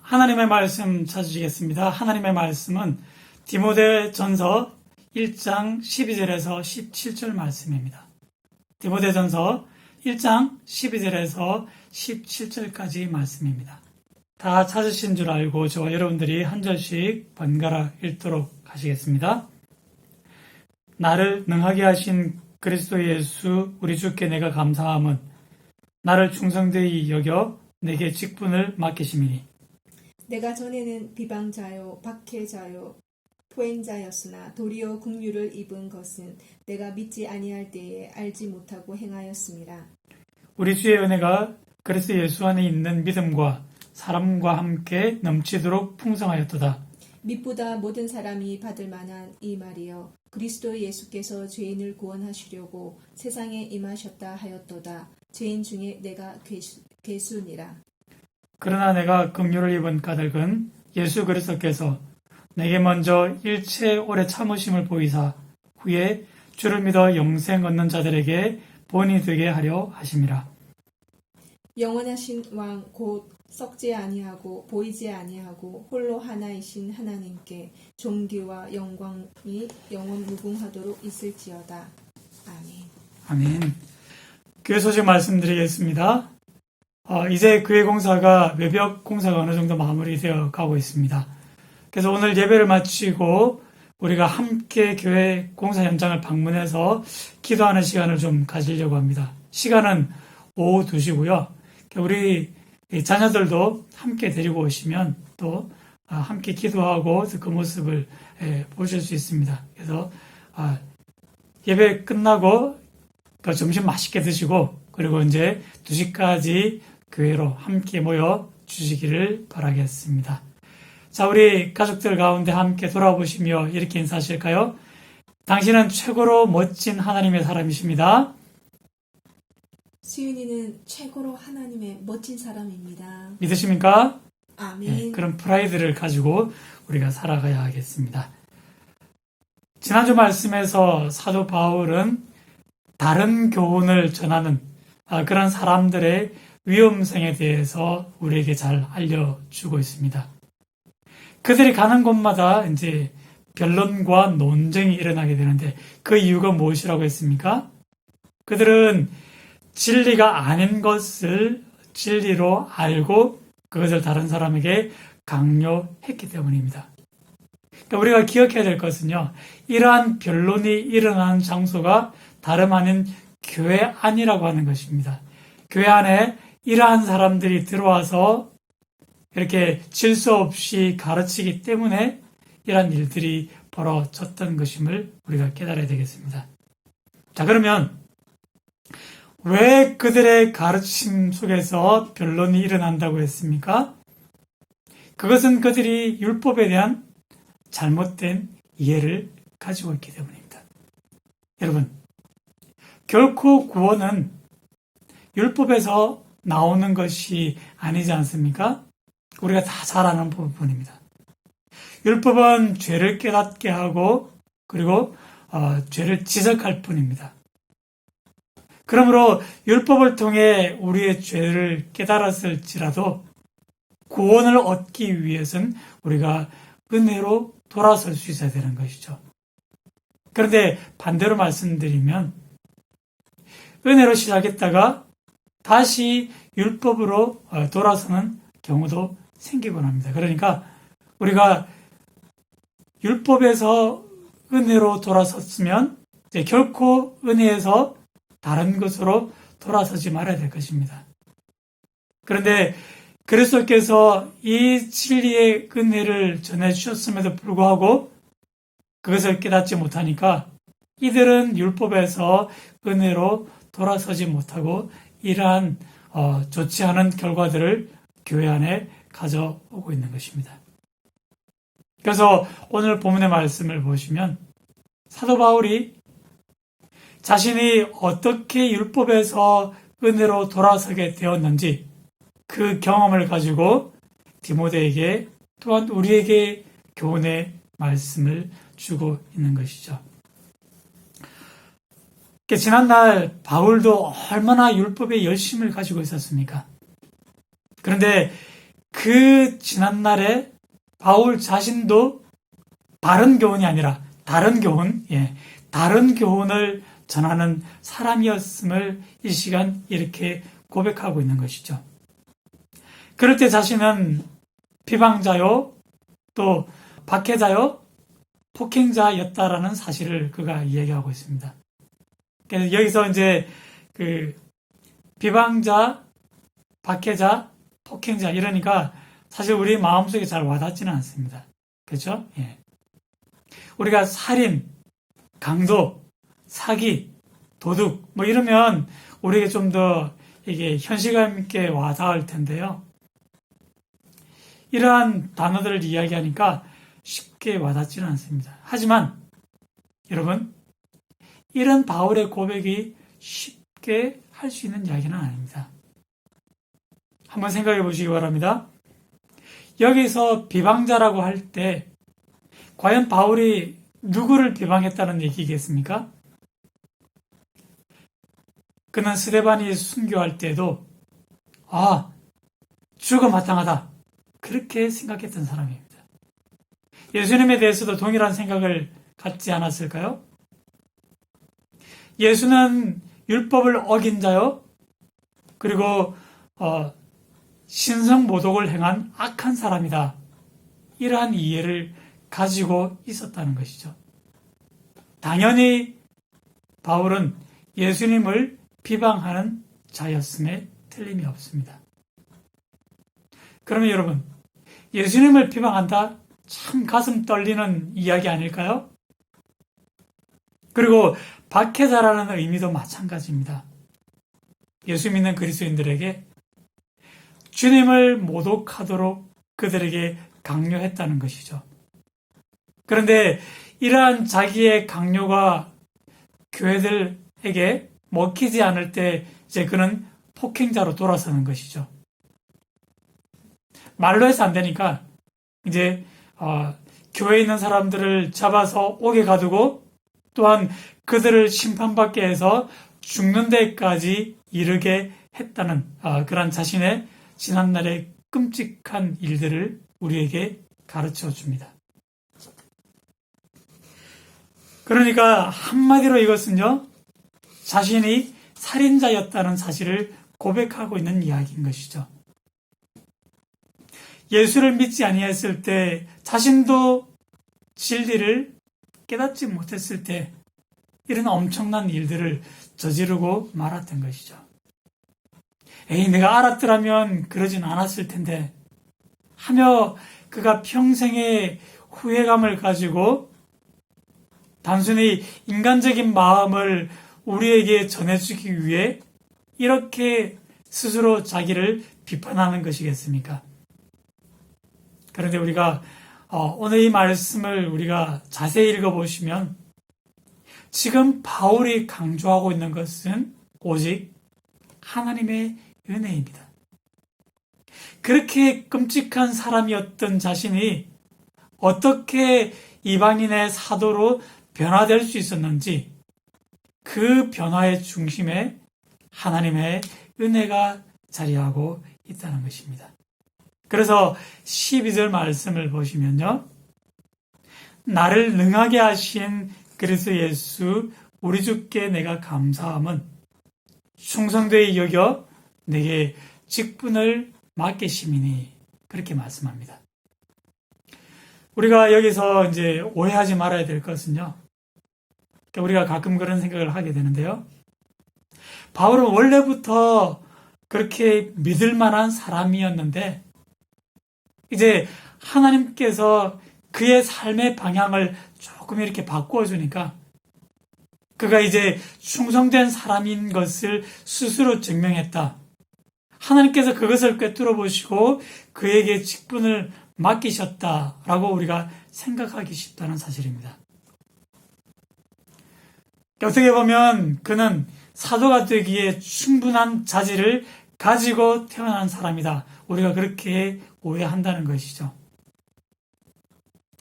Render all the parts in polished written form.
하나님의 말씀 찾으시겠습니다. 하나님의 말씀은 디모데전서 1장 12절에서 17절 말씀입니다. 디모데전서 1장 12절에서 17절까지 말씀입니다. 다 찾으신 줄 알고 저와 여러분들이 한 절씩 번갈아 읽도록 하시겠습니다. 나를 능하게 하신 그리스도 예수 우리 주께 내가 감사함은 나를 충성되이 여겨 내게 직분을 맡기심이니 내가 전에는 비방자요 박해자요 포행자였으나 도리어 국류를 입은 것은 내가 믿지 아니할 때에 알지 못하고 행하였습니다. 우리 주의 은혜가 그리스도 예수 안에 있는 믿음과 사람과 함께 넘치도록 풍성하였도다. 믿보다 모든 사람이 받을 만한 이 말이여 그리스도 예수께서 죄인을 구원하시려고 세상에 임하셨다 하였도다. 죄인 중에 내가 괴수니라. 그러나 내가 긍휼을 입은 까닭은 예수 그리스도께서 내게 먼저 일체 오래 참으심을 보이사 후에 주를 믿어 영생 얻는 자들에게 본이 되게 하려 하심이라. 영원하신 왕 곧 썩지 아니하고 보이지 아니하고 홀로 하나이신 하나님께 존귀와 영광이 영원 무궁하도록 있을지어다. 아멘. 아멘. 교회 소식 말씀드리겠습니다. 이제 교회 공사가 외벽 공사가 어느 정도 마무리되어 가고 있습니다. 그래서 오늘 예배를 마치고 우리가 함께 교회 공사 현장을 방문해서 기도하는 시간을 좀 가지려고 합니다. 시간은 오후 2시고요. 우리 자녀들도 함께 데리고 오시면 또 함께 기도하고 그 모습을 보실 수 있습니다. 그래서 예배 끝나고 점심 맛있게 드시고 그리고 이제 2시까지 교회로 함께 모여 주시기를 바라겠습니다. 자, 우리 가족들 가운데 함께 돌아보시며 이렇게 인사하실까요? 당신은 최고로 멋진 하나님의 사람이십니다. 수윤이는 최고로 하나님의 멋진 사람입니다. 믿으십니까? 아멘. 네, 그런 프라이드를 가지고 우리가 살아가야 하겠습니다. 지난주 말씀에서 사도 바울은 다른 교훈을 전하는 그런 사람들의 위험성에 대해서 우리에게 잘 알려주고 있습니다. 그들이 가는 곳마다 이제 변론과 논쟁이 일어나게 되는데 그 이유가 무엇이라고 했습니까? 그들은 진리가 아닌 것을 진리로 알고 그것을 다른 사람에게 강요했기 때문입니다. 그러니까 우리가 기억해야 될 것은요, 이러한 변론이 일어나는 장소가 다름 아닌 교회 안이라고 하는 것입니다. 교회 안에 이러한 사람들이 들어와서 이렇게 질서 없이 가르치기 때문에 이러한 일들이 벌어졌던 것임을 우리가 깨달아야 되겠습니다. 자, 그러면 왜 그들의 가르침 속에서 변론이 일어난다고 했습니까? 그것은 그들이 율법에 대한 잘못된 이해를 가지고 있기 때문입니다. 여러분, 결코 구원은 율법에서 나오는 것이 아니지 않습니까? 우리가 다 잘 아는 부분입니다. 율법은 죄를 깨닫게 하고 그리고 죄를 지적할 뿐입니다. 그러므로 율법을 통해 우리의 죄를 깨달았을지라도 구원을 얻기 위해서는 우리가 은혜로 돌아설 수 있어야 되는 것이죠. 그런데 반대로 말씀드리면 은혜로 시작했다가 다시 율법으로 돌아서는 경우도 생기곤 합니다. 그러니까 우리가 율법에서 은혜로 돌아섰으면 결코 은혜에서 다른 것으로 돌아서지 말아야 될 것입니다. 그런데 그리스도께서 이 진리의 은혜를 전해주셨음에도 불구하고 그것을 깨닫지 못하니까 이들은 율법에서 은혜로 돌아서지 못하고 이러한 좋지 않은 결과들을 교회 안에 가져오고 있는 것입니다. 그래서 오늘 본문의 말씀을 보시면 사도 바울이 자신이 어떻게 율법에서 은혜로 돌아서게 되었는지 그 경험을 가지고 디모데에게 또한 우리에게 교훈의 말씀을 주고 있는 것이죠. 지난날 바울도 얼마나 율법의 열심을 가지고 있었습니까? 그런데 그 지난날에 바울 자신도 바른 교훈이 아니라 다른 교훈, 다른 교훈을 전하는 사람이었음을 이 시간 이렇게 고백하고 있는 것이죠. 그럴 때 자신은 비방자요, 또 박해자요, 폭행자였다라는 사실을 그가 이야기하고 있습니다. 그래서 여기서 이제 그 비방자, 박해자, 폭행자 이러니까 사실 우리 마음속에 잘 와닿지는 않습니다. 그렇죠? 우리가 살인, 강도, 사기, 도둑 뭐 이러면 우리에게 좀 더 이게 현실감 있게 와닿을 텐데요. 이러한 단어들을 이야기하니까 쉽게 와닿지는 않습니다. 하지만 여러분, 이런 바울의 고백이 쉽게 할 수 있는 이야기는 아닙니다. 한번 생각해 보시기 바랍니다. 여기서 비방자라고 할 때 과연 바울이 누구를 비방했다는 얘기겠습니까? 그는 스데반이 순교할 때도 죽어 마땅하다 그렇게 생각했던 사람입니다. 예수님에 대해서도 동일한 생각을 갖지 않았을까요? 예수는 율법을 어긴 자요, 그리고 신성모독을 행한 악한 사람이다. 이러한 이해를 가지고 있었다는 것이죠. 당연히 바울은 예수님을 비방하는 자였음에 틀림이 없습니다. 그러면 여러분, 예수님을 비방한다? 참 가슴 떨리는 이야기 아닐까요? 그리고 박해자라는 의미도 마찬가지입니다. 예수 믿는 그리스도인들에게 주님을 모독하도록 그들에게 강요했다는 것이죠. 그런데 이러한 자기의 강요가 교회들에게 먹히지 않을 때 이제 그는 폭행자로 돌아서는 것이죠. 말로 해서 안 되니까 이제 교회에 있는 사람들을 잡아서 옥에 가두고 또한 그들을 심판받게 해서 죽는 데까지 이르게 했다는 그런 자신의 지난날의 끔찍한 일들을 우리에게 가르쳐 줍니다. 그러니까 한마디로 이것은요, 자신이 살인자였다는 사실을 고백하고 있는 이야기인 것이죠. 예수를 믿지 아니했을 때, 자신도 진리를 깨닫지 못했을 때 이런 엄청난 일들을 저지르고 말았던 것이죠. 내가 알았더라면 그러진 않았을 텐데 하며 그가 평생의 후회감을 가지고 단순히 인간적인 마음을 우리에게 전해주기 위해 이렇게 스스로 자기를 비판하는 것이겠습니까? 그런데 우리가 오늘 이 말씀을 우리가 자세히 읽어보시면 지금 바울이 강조하고 있는 것은 오직 하나님의 은혜입니다. 그렇게 끔찍한 사람이었던 자신이 어떻게 이방인의 사도로 변화될 수 있었는지 그 변화의 중심에 하나님의 은혜가 자리하고 있다는 것입니다. 그래서 12절 말씀을 보시면요. 나를 능하게 하신 그리스도 예수 우리 주께 내가 감사함은 충성되이 여겨 내게 직분을 맡기심이니 그렇게 말씀합니다. 우리가 여기서 이제 오해하지 말아야 될 것은요. 우리가 가끔 그런 생각을 하게 되는데요. 바울은 원래부터 그렇게 믿을 만한 사람이었는데 이제 하나님께서 그의 삶의 방향을 조금 이렇게 바꾸어 주니까 그가 이제 충성된 사람인 것을 스스로 증명했다. 하나님께서 그것을 꿰뚫어 보시고 그에게 직분을 맡기셨다라고 우리가 생각하기 쉽다는 사실입니다. 어떻게 보면 그는 사도가 되기에 충분한 자질을 가지고 태어난 사람이다. 우리가 그렇게 오해한다는 것이죠.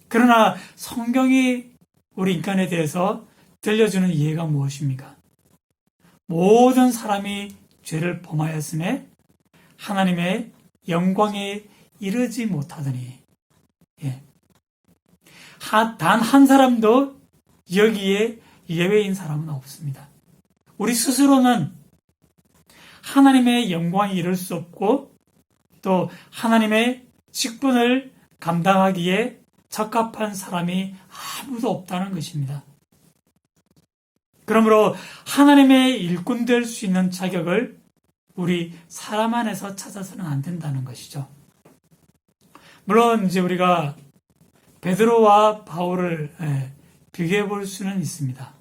그러나 성경이 우리 인간에 대해서 들려주는 이해가 무엇입니까? 모든 사람이 죄를 범하였음에 하나님의 영광의 이르지 못하더니, 단 한 사람도 여기에 예외인 사람은 없습니다. 우리 스스로는 하나님의 영광에 이를 수 없고 또 하나님의 직분을 감당하기에 적합한 사람이 아무도 없다는 것입니다. 그러므로 하나님의 일꾼 될 수 있는 자격을 우리 사람 안에서 찾아서는 안 된다는 것이죠. 물론 이제 우리가 베드로와 바울을 비교해 볼 수는 있습니다.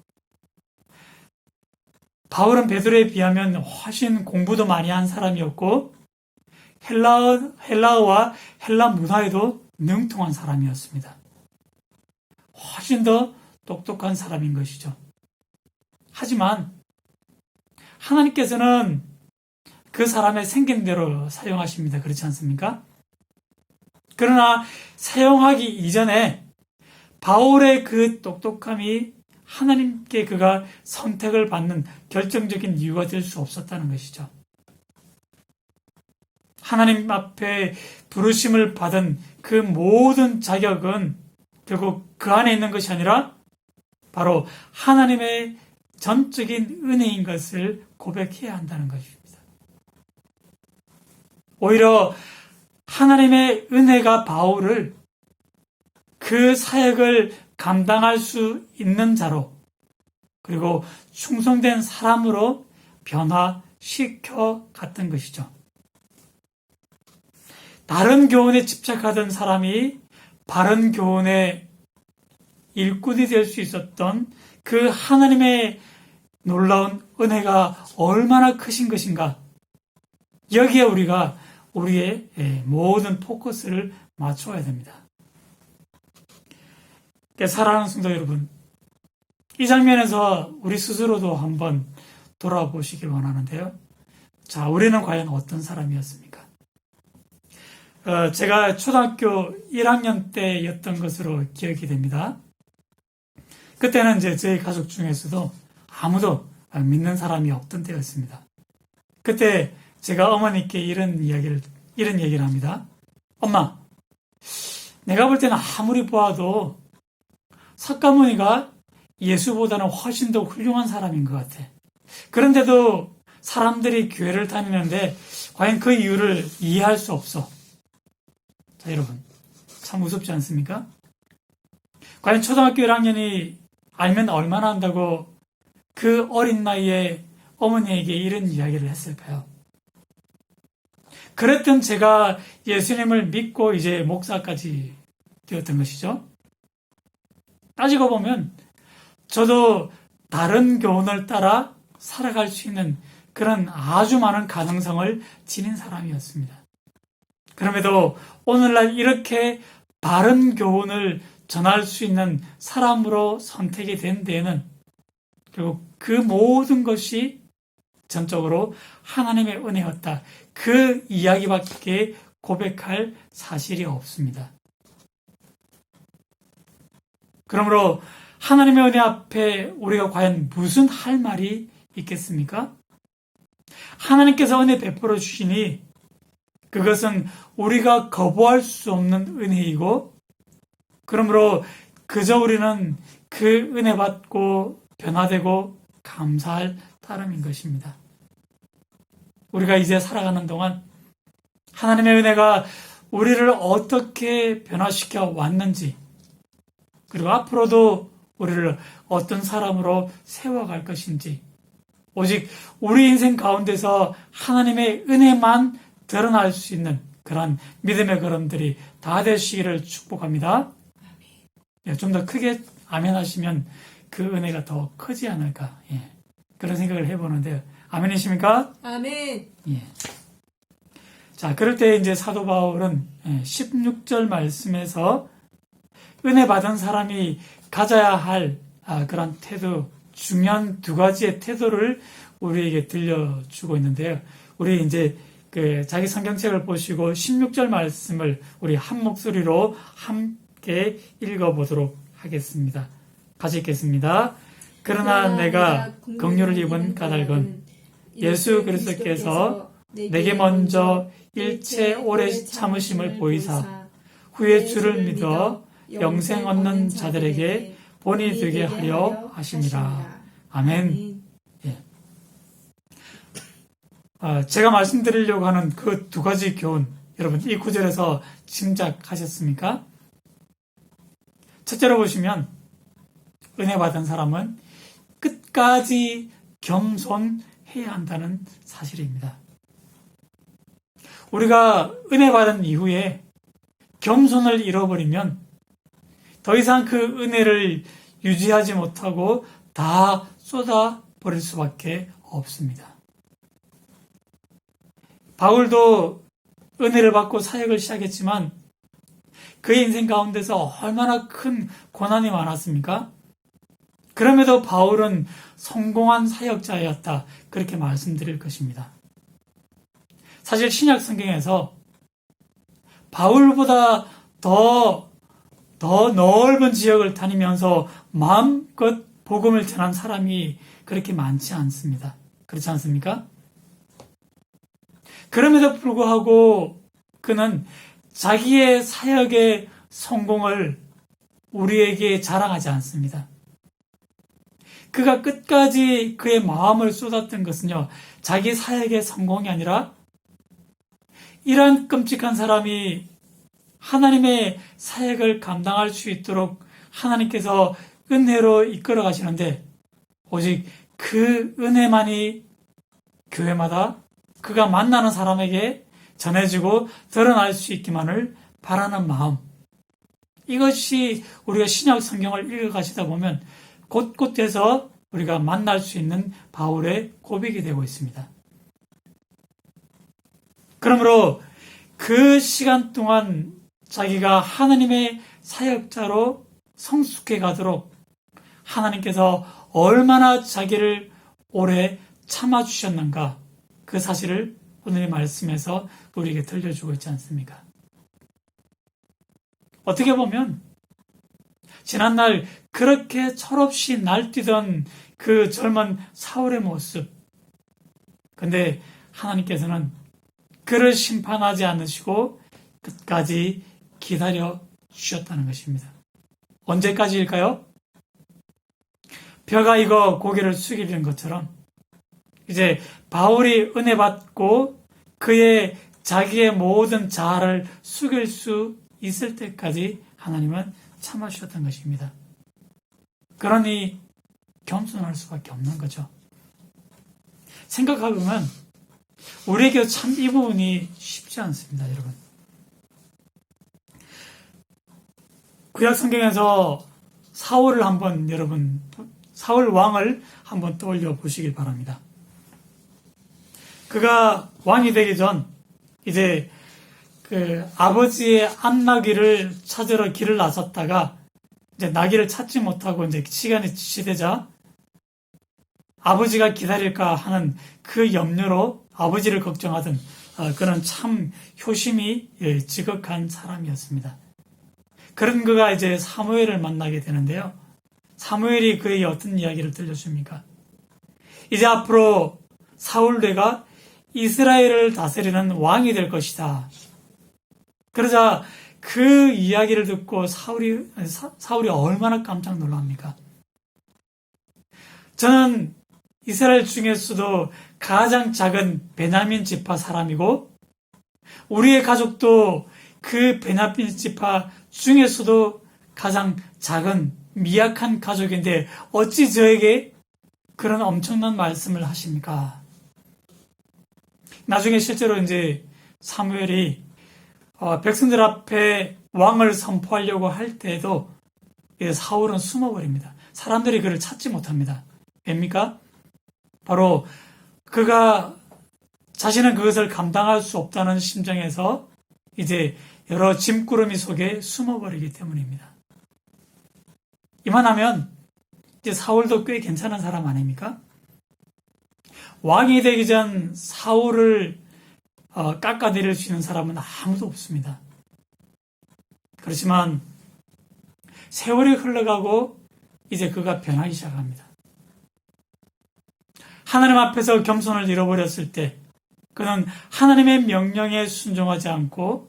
바울은 베드로에 비하면 훨씬 공부도 많이 한 사람이었고 헬라어와 헬라 문화에도 능통한 사람이었습니다. 훨씬 더 똑똑한 사람인 것이죠. 하지만 하나님께서는 그 사람의 생긴 대로 사용하십니다. 그렇지 않습니까? 그러나 사용하기 이전에 바울의 그 똑똑함이 하나님께 그가 선택을 받는 결정적인 이유가 될 수 없었다는 것이죠. 하나님 앞에 부르심을 받은 그 모든 자격은 결국 그 안에 있는 것이 아니라 바로 하나님의 전적인 은혜인 것을 고백해야 한다는 것입니다. 오히려 하나님의 은혜가 바울을 그 사역을 감당할 수 있는 자로 그리고 충성된 사람으로 변화시켜 갔던 것이죠. 다른 교훈에 집착하던 사람이 바른 교훈의 일꾼이 될 수 있었던 그 하나님의 놀라운 은혜가 얼마나 크신 것인가. 여기에 우리가 우리의 모든 포커스를 맞춰야 됩니다. 사랑하는 성도 여러분, 이 장면에서 우리 스스로도 한번 돌아보시길 원하는데요. 자, 우리는 과연 어떤 사람이었습니까? 제가 초등학교 1학년 때였던 것으로 기억이 됩니다. 그때는 이제 저희 가족 중에서도 아무도 믿는 사람이 없던 때였습니다. 그때 제가 어머니께 이런 얘기를 합니다. 엄마, 내가 볼 때는 아무리 보아도 석가모니가 예수보다는 훨씬 더 훌륭한 사람인 것 같아. 그런데도 사람들이 교회를 다니는데 과연 그 이유를 이해할 수 없어. 자, 여러분, 참 무섭지 않습니까? 과연 초등학교 1학년이 알면 얼마나 한다고 그 어린 나이에 어머니에게 이런 이야기를 했을까요? 그랬던 제가 예수님을 믿고 이제 목사까지 되었던 것이죠. 따지고 보면 저도 다른 교훈을 따라 살아갈 수 있는 그런 아주 많은 가능성을 지닌 사람이었습니다. 그럼에도 오늘날 이렇게 바른 교훈을 전할 수 있는 사람으로 선택이 된 데에는 결국 그 모든 것이 전적으로 하나님의 은혜였다. 그 이야기밖에 고백할 사실이 없습니다. 그러므로 하나님의 은혜 앞에 우리가 과연 무슨 할 말이 있겠습니까? 하나님께서 은혜 베풀어 주시니 그것은 우리가 거부할 수 없는 은혜이고 그러므로 그저 우리는 그 은혜 받고 변화되고 감사할 따름인 것입니다. 우리가 이제 살아가는 동안 하나님의 은혜가 우리를 어떻게 변화시켜 왔는지 그리고 앞으로도 우리를 어떤 사람으로 세워갈 것인지 오직 우리 인생 가운데서 하나님의 은혜만 드러날 수 있는 그런 믿음의 걸음들이 다 되시기를 축복합니다. 좀 더 크게 아멘 하시면 그 은혜가 더 크지 않을까 그런 생각을 해보는데요. 아멘이십니까? 아멘. 자, 그럴 때 이제 사도 바울은 16절 말씀에서 은혜 받은 사람이 가져야 할 그런 태도, 중요한 두 가지의 태도를 우리에게 들려주고 있는데요. 우리 이제 자기 성경책을 보시고 16절 말씀을 우리 한 목소리로 함께 읽어보도록 하겠습니다. 같이 읽겠습니다. 그러나 내가 긍휼을 입은 까닭은 예수 그리스도께서 내게 먼저 일체 오래 참으심을 보이사 후에 주를 믿어 영생 얻는 자들에게 본이 되게 하려 하심이라. 아멘. 제가 말씀드리려고 하는 그 두 가지 교훈, 여러분 이 구절에서 짐작하셨습니까? 첫째로 보시면 은혜 받은 사람은 끝까지 겸손해야 한다는 사실입니다. 우리가 은혜 받은 이후에 겸손을 잃어버리면 더 이상 그 은혜를 유지하지 못하고 다 쏟아버릴 수밖에 없습니다. 바울도 은혜를 받고 사역을 시작했지만 그의 인생 가운데서 얼마나 큰 고난이 많았습니까? 그럼에도 바울은 성공한 사역자였다. 그렇게 말씀드릴 것입니다. 사실 신약 성경에서 바울보다 더 넓은 지역을 다니면서 마음껏 복음을 전한 사람이 그렇게 많지 않습니다. 그렇지 않습니까? 그럼에도 불구하고 그는 자기의 사역의 성공을 우리에게 자랑하지 않습니다. 그가 끝까지 그의 마음을 쏟았던 것은요, 자기 사역의 성공이 아니라 이러한 끔찍한 사람이 하나님의 사역을 감당할 수 있도록 하나님께서 은혜로 이끌어 가시는데 오직 그 은혜만이 교회마다 그가 만나는 사람에게 전해지고 드러날 수 있기만을 바라는 마음. 이것이 우리가 신약 성경을 읽어가시다 보면 곳곳에서 우리가 만날 수 있는 바울의 고백이 되고 있습니다. 그러므로 그 시간 동안 자기가 하나님의 사역자로 성숙해 가도록 하나님께서 얼마나 자기를 오래 참아주셨는가, 그 사실을 오늘의 말씀에서 우리에게 들려주고 있지 않습니까? 어떻게 보면 지난날 그렇게 철없이 날뛰던 그 젊은 사울의 모습, 근데 하나님께서는 그를 심판하지 않으시고 끝까지 기다려 주셨다는 것입니다. 언제까지일까요? 벼가 익어 고개를 숙이는 것처럼 이제 바울이 은혜 받고 그의 자기의 모든 자아를 숙일 수 있을 때까지 하나님은 참아주셨던 것입니다. 그러니 겸손할 수밖에 없는 거죠. 생각해보면 우리에게 참 이 부분이 쉽지 않습니다, 여러분. 구약 성경에서 사울 왕을 한번 떠올려 보시길 바랍니다. 그가 왕이 되기 전 이제 그 아버지의 암나귀를 찾으러 길을 나섰다가 이제 나귀를 찾지 못하고 이제 시간이 지체되자 아버지가 기다릴까 하는 그 염려로 아버지를 걱정하던 그는 참 효심이 지극한 사람이었습니다. 그런 그가 이제 사무엘을 만나게 되는데요. 사무엘이 그에게 어떤 이야기를 들려줍니까? 이제 앞으로 사울네가 이스라엘을 다스리는 왕이 될 것이다. 그러자 그 이야기를 듣고 사울이 얼마나 깜짝 놀랍니까? 저는 이스라엘 중에서도 가장 작은 베냐민 지파 사람이고 우리의 가족도 그 베냐민 지파 중에서도 가장 작은 미약한 가족인데 어찌 저에게 그런 엄청난 말씀을 하십니까? 나중에 실제로 이제 사무엘이 백성들 앞에 왕을 선포하려고 할 때에도 사울은 숨어버립니다. 사람들이 그를 찾지 못합니다. 왜입니까? 바로 그가 자신은 그것을 감당할 수 없다는 심정에서 이제 여러 짐꾸러미 속에 숨어버리기 때문입니다. 이만하면 이제 사울도 꽤 괜찮은 사람 아닙니까? 왕이 되기 전 사울을 깎아내릴 수 있는 사람은 아무도 없습니다. 그렇지만 세월이 흘러가고 이제 그가 변하기 시작합니다. 하나님 앞에서 겸손을 잃어버렸을 때 그는 하나님의 명령에 순종하지 않고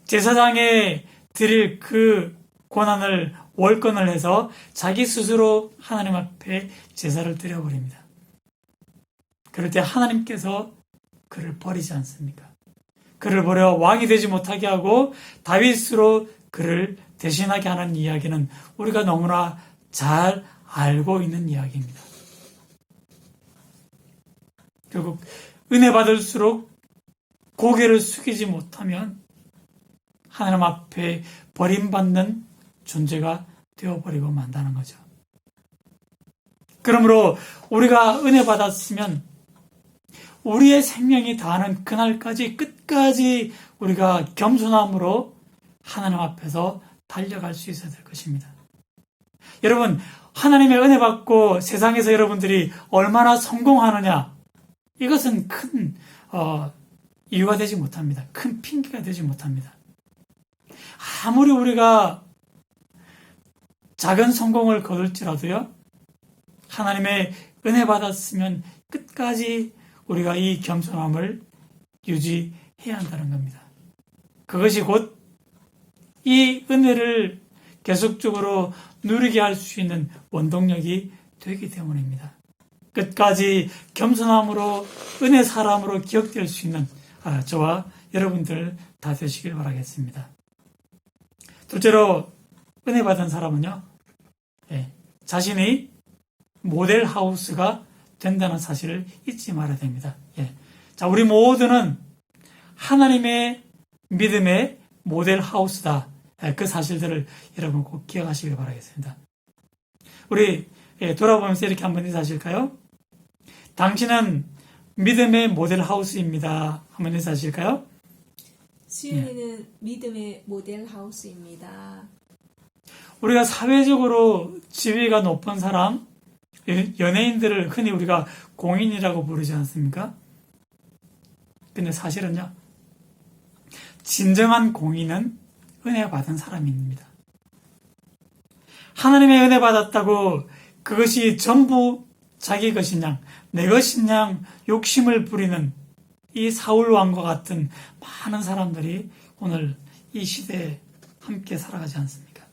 제사장에 드릴 그 권한을 월권을 해서 자기 스스로 하나님 앞에 제사를 드려버립니다. 그럴 때 하나님께서 그를 버리지 않습니까? 그를 버려 왕이 되지 못하게 하고 다윗으로 그를 대신하게 하는 이야기는 우리가 너무나 잘 알고 있는 이야기입니다. 결국 은혜 받을수록 고개를 숙이지 못하면 하나님 앞에 버림받는 존재가 되어버리고 만다는 거죠. 그러므로 우리가 은혜 받았으면 우리의 생명이 다하는 그날까지 끝까지 우리가 겸손함으로 하나님 앞에서 달려갈 수 있어야 될 것입니다. 여러분, 하나님의 은혜 받고 세상에서 여러분들이 얼마나 성공하느냐, 이것은 큰 이유가 되지 못합니다. 큰 핑계가 되지 못합니다. 아무리 우리가 작은 성공을 거둘지라도요, 하나님의 은혜 받았으면 끝까지 우리가 이 겸손함을 유지해야 한다는 겁니다. 그것이 곧 이 은혜를 계속적으로 누리게 할 수 있는 원동력이 되기 때문입니다. 끝까지 겸손함으로 은혜 사람으로 기억될 수 있는 저와 여러분들 다 되시길 바라겠습니다. 둘째로 은혜 받은 사람은요, 자신이 모델 하우스가 된다는 사실을 잊지 말아야 됩니다. 자, 우리 모두는 하나님의 믿음의 모델 하우스다. 그 사실들을 여러분 꼭 기억하시길 바라겠습니다. 우리 돌아보면서 이렇게 한번 인사하실까요? 당신은 믿음의 모델 하우스입니다. 한번 인사하실까요? 수윤이는 믿음의 모델 하우스입니다. 우리가 사회적으로 지위가 높은 사람, 연예인들을 흔히 우리가 공인이라고 부르지 않습니까? 근데 사실은요, 진정한 공인은 은혜 받은 사람입니다. 하나님의 은혜 받았다고 그것이 전부 자기 것이냐, 내 것이냐 욕심을 부리는 이 사울 왕과 같은 많은 사람들이 오늘 이 시대에 함께 살아가지 않습니까?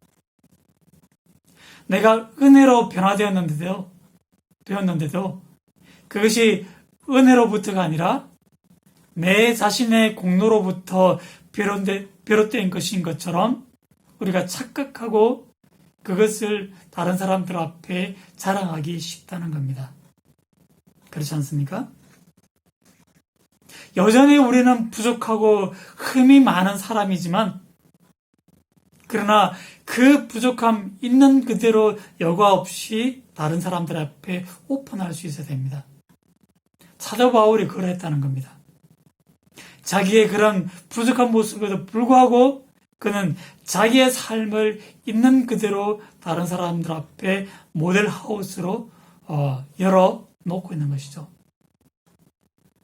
내가 은혜로 변화되었는데도 그것이 은혜로부터가 아니라 내 자신의 공로로부터 비롯된 것인 것처럼 우리가 착각하고 그것을 다른 사람들 앞에 자랑하기 쉽다는 겁니다. 그렇지 않습니까? 여전히 우리는 부족하고 흠이 많은 사람이지만, 그러나 그 부족함 있는 그대로 여과 없이 다른 사람들 앞에 오픈할 수 있어야 됩니다. 사도 바울이 그랬다는 겁니다. 자기의 그런 부족한 모습에도 불구하고 그는 자기의 삶을 있는 그대로 다른 사람들 앞에 모델 하우스로 열어놓고 있는 것이죠.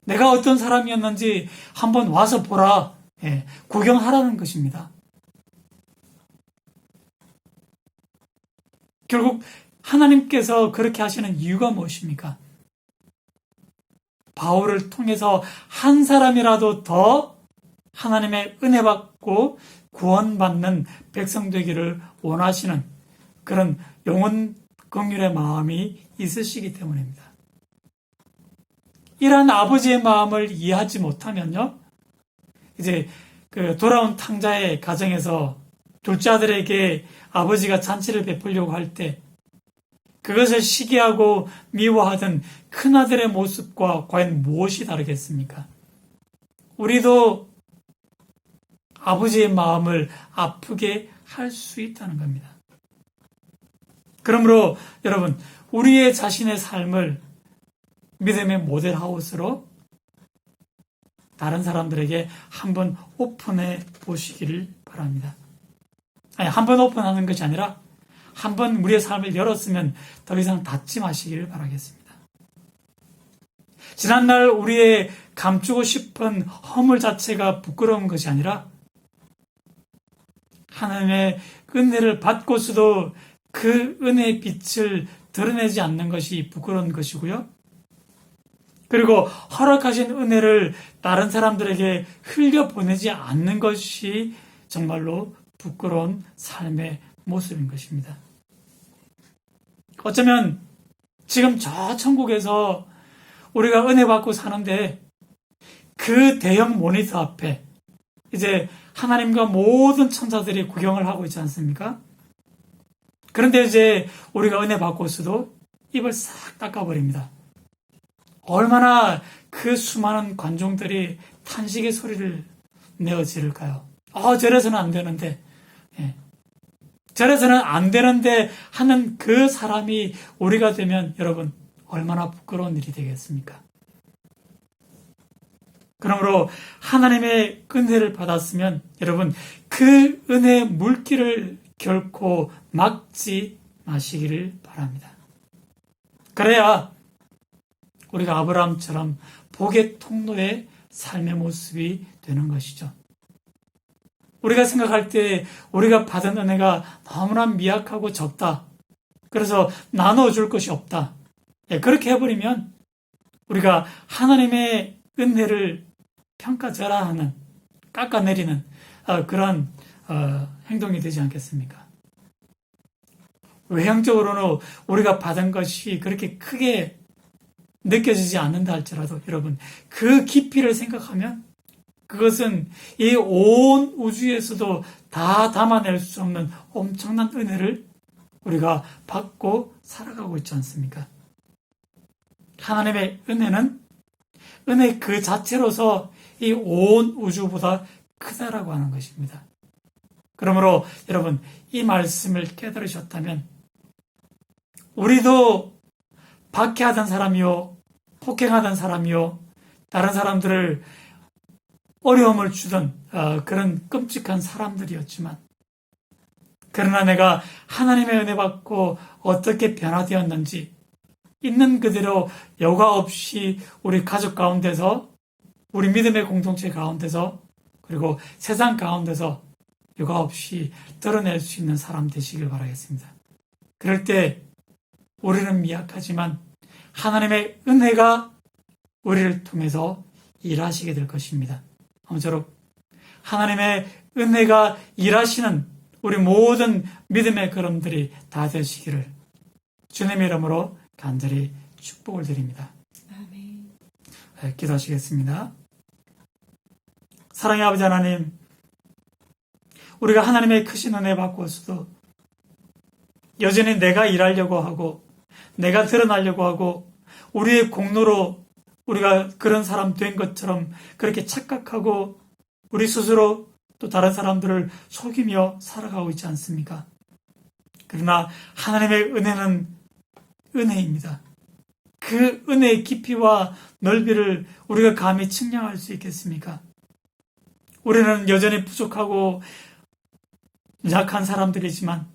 내가 어떤 사람이었는지 한번 와서 보라, 구경하라는 것입니다. 결국 하나님께서 그렇게 하시는 이유가 무엇입니까? 바울을 통해서 한 사람이라도 더 하나님의 은혜 받고 구원받는 백성 되기를 원하시는 그런 영혼 긍휼의 마음이 있으시기 때문입니다. 이러한 아버지의 마음을 이해하지 못하면요, 이제 그 돌아온 탕자의 가정에서 둘째 아들에게 아버지가 잔치를 베풀려고 할 때 그것을 시기하고 미워하던 큰아들의 모습과 과연 무엇이 다르겠습니까? 우리도 아버지의 마음을 아프게 할 수 있다는 겁니다. 그러므로 여러분, 우리의 자신의 삶을 믿음의 모델 하우스로 다른 사람들에게 한번 오픈해 보시기를 바랍니다. 아니, 한번 오픈하는 것이 아니라 한번 우리의 삶을 열었으면 더 이상 닫지 마시기를 바라겠습니다. 지난날 우리의 감추고 싶은 허물 자체가 부끄러운 것이 아니라 하나님의 은혜를 받고서도 그 은혜의 빛을 드러내지 않는 것이 부끄러운 것이고요. 그리고 허락하신 은혜를 다른 사람들에게 흘려보내지 않는 것이 정말로 부끄러운 삶의 모습인 것입니다. 어쩌면 지금 저 천국에서 우리가 은혜 받고 사는데 그 대형 모니터 앞에 이제 하나님과 모든 천사들이 구경을 하고 있지 않습니까? 그런데 이제 우리가 은혜 받고서도 입을 싹 닦아버립니다. 얼마나 그 수많은 관중들이 탄식의 소리를 내어 지를까요? 저래서는 안 되는데, 저래서는 안 되는데 하는 그 사람이 우리가 되면 여러분 얼마나 부끄러운 일이 되겠습니까? 그러므로 하나님의 은혜를 받았으면 여러분 그 은혜의 물길을 결코 막지 마시기를 바랍니다. 그래야 우리가 아브라함처럼 복의 통로의 삶의 모습이 되는 것이죠. 우리가 생각할 때 우리가 받은 은혜가 너무나 미약하고 적다. 그래서 나눠줄 것이 없다. 그렇게 해버리면 우리가 하나님의 은혜를 평가절하하는, 깎아내리는 그런 행동이 되지 않겠습니까? 외형적으로는 우리가 받은 것이 그렇게 크게 느껴지지 않는다 할지라도 여러분 그 깊이를 생각하면 그것은 이 온 우주에서도 다 담아낼 수 없는 엄청난 은혜를 우리가 받고 살아가고 있지 않습니까? 하나님의 은혜는 은혜 그 자체로서 이 온 우주보다 크다라고 하는 것입니다. 그러므로 여러분 이 말씀을 깨달으셨다면 우리도 박해하던 사람이요, 폭행하던 사람이요, 다른 사람들을 어려움을 주던 그런 끔찍한 사람들이었지만 그러나 내가 하나님의 은혜 받고 어떻게 변화되었는지 있는 그대로 여과 없이 우리 가족 가운데서 우리 믿음의 공동체 가운데서 그리고 세상 가운데서 여과 없이 드러낼 수 있는 사람 되시길 바라겠습니다. 그럴 때 우리는 미약하지만 하나님의 은혜가 우리를 통해서 일하시게 될 것입니다. 아무쪼록 하나님의 은혜가 일하시는 우리 모든 믿음의 걸음들이 다 되시기를 주님의 이름으로 간절히 축복을 드립니다. 아멘. 기도하시겠습니다. 사랑의 아버지 하나님, 우리가 하나님의 크신 은혜 받고서도 여전히 내가 일하려고 하고 내가 드러나려고 하고 우리의 공로로 우리가 그런 사람 된 것처럼 그렇게 착각하고 우리 스스로 또 다른 사람들을 속이며 살아가고 있지 않습니까? 그러나 하나님의 은혜는 은혜입니다. 그 은혜의 깊이와 넓이를 우리가 감히 측량할 수 있겠습니까? 우리는 여전히 부족하고 약한 사람들이지만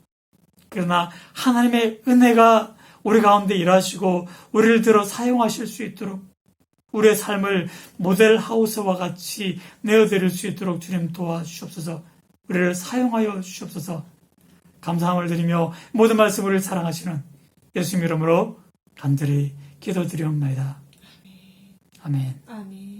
그러나 하나님의 은혜가 우리 가운데 일하시고 우리를 들어 사용하실 수 있도록 우리의 삶을 모델 하우스와 같이 내어드릴 수 있도록 주님 도와주시옵소서. 우리를 사용하여 주시옵소서. 감사함을 드리며 모든 말씀 우리를 사랑하시는 예수님 이름으로 간절히 기도드리옵나이다. 아멘. 아멘.